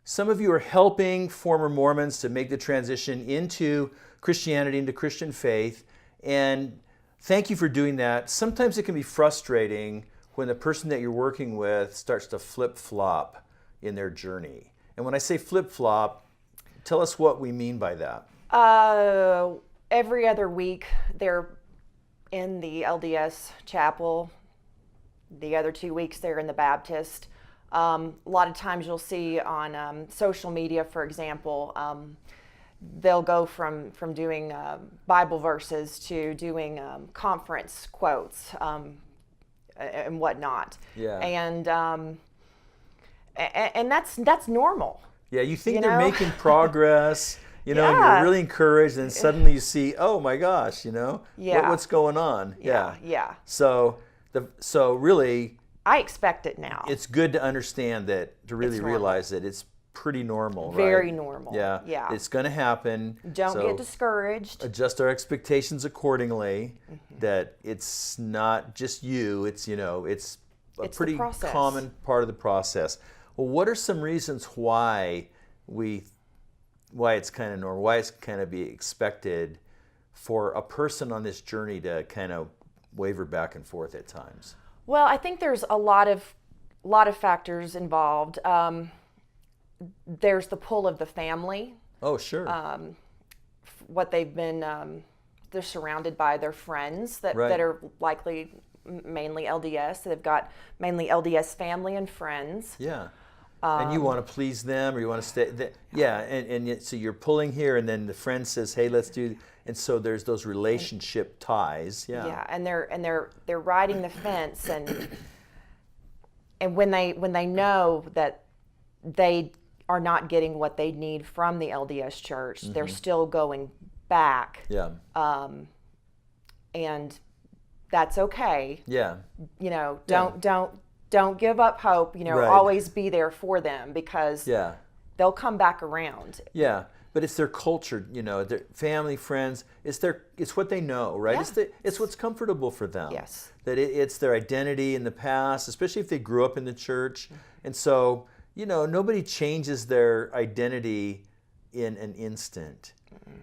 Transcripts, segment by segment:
some of you are helping former Mormons to make the transition into Christianity, into Christian faith, and thank you for doing that. Sometimes it can be frustrating when the person that you're working with starts to flip-flop in their journey. And when I say flip-flop, tell us what we mean by that. Every other week, they're in the LDS chapel. The other 2 weeks, they're in the Baptist. A lot of times you'll see on social media, for example, they'll go from doing Bible verses to doing conference quotes and whatnot. Yeah. And that's normal. Yeah, you think You they're know? making progress, and Yeah. you're really encouraged, and suddenly you see, oh my gosh, Yeah. what's going on? Yeah. So really, I expect it now. it's good to understand that, to really It's normal. realize that it's pretty normal, right? Very normal. Yeah. Yeah. It's going to happen. Don't So get discouraged. adjust our expectations accordingly, Mm-hmm. that it's not just you, it's it's a It's the pretty process. common part of the process. Well, what are some reasons why it's kind of normal, why it's kind of be expected for a person on this journey to kind of waver back and forth at times? Well, I think there's a lot of factors involved. There's the pull of the family, Oh, sure. what they've been. They're surrounded by their friends that Right. are likely mainly LDS. So they've got mainly LDS family and friends. Yeah. And you want to please them, or you want to stay. Yeah, so you're pulling here, and then the friend says, "Hey, let's do." And so there's those relationship ties. Yeah. Yeah, and they're riding the fence, and when they know that they are not getting what they need from the LDS church, they're still going back, Yeah. and that's okay. Yeah. Don't give up hope. Right. Always be there for them, because Yeah. they'll come back around. Yeah. But it's their culture, their family, friends. It's what they know, right? Yeah. It's what's comfortable for them. Yes. That it's their identity in the past, especially if they grew up in the church. And so, nobody changes their identity in an instant.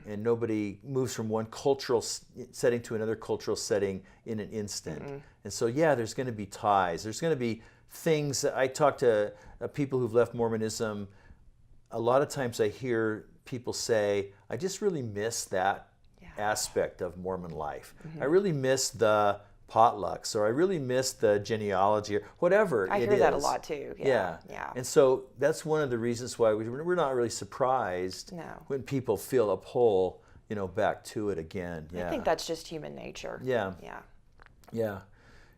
And nobody moves from one cultural setting to another cultural setting in an instant. And so, yeah, there's going to be ties. There's going to be things. I talk to people who've left Mormonism. A lot of times I hear people say, I just really miss that aspect of Mormon life. I really miss the potlucks, or I really miss the genealogy, or whatever I it hear that a is. lot too. Yeah. And so that's one of the reasons why we're not really surprised No. when people feel a pull, back to it again. I think that's just human nature. Yeah. Yeah. Yeah.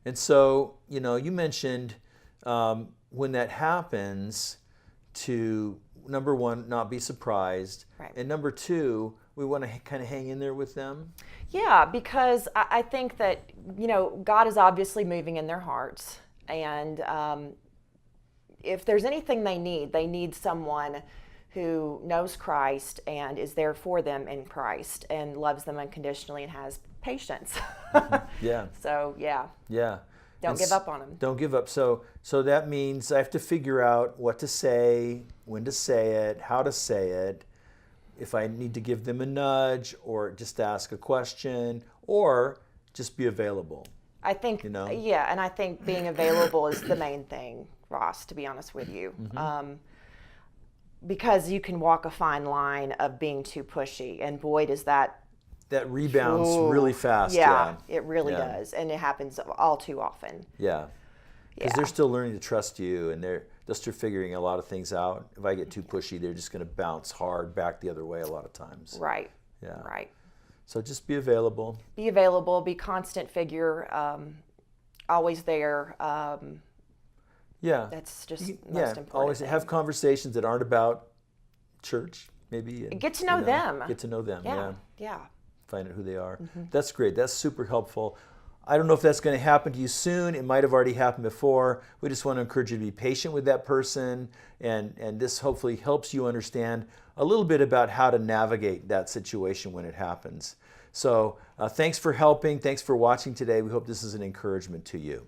And so, you mentioned when that happens, to number one, not be surprised. Right. And number two, we want to kind of hang in there with them. Yeah, because I think that, God is obviously moving in their hearts. And if there's anything they need someone who knows Christ and is there for them in Christ and loves them unconditionally and has patience. Yeah. So, yeah. Yeah. Don't give up on them. Don't give up. So that means I have to figure out what to say, when to say it, how to say it, if I need to give them a nudge, or just ask a question, or just be available. I think, yeah, and I think being available is the main thing, Ross, to be honest with you. Because you can walk a fine line of being too pushy, and boy, does that rebounds really fast. Yeah, it really Yeah. does, and it happens all too often. Yeah. Because Yeah. they're still learning to trust you, and they're still figuring a lot of things out. If I get too pushy, they're just going to bounce hard back the other way a lot of times. Right. Yeah. Right. So just be available. Be available. Be constant figure. Always there. Yeah. That's just most Yeah. important. Always thing. have conversations that aren't about church, maybe. And, Get to know them. Get to know them. Yeah. Yeah. Find out who they are. That's great. That's super helpful. I don't know if that's going to happen to you soon. It might have already happened before. We just want to encourage you to be patient with that person, and this hopefully helps you understand a little bit about how to navigate that situation when it happens. So thanks for helping. Thanks for watching today. We hope this is an encouragement to you.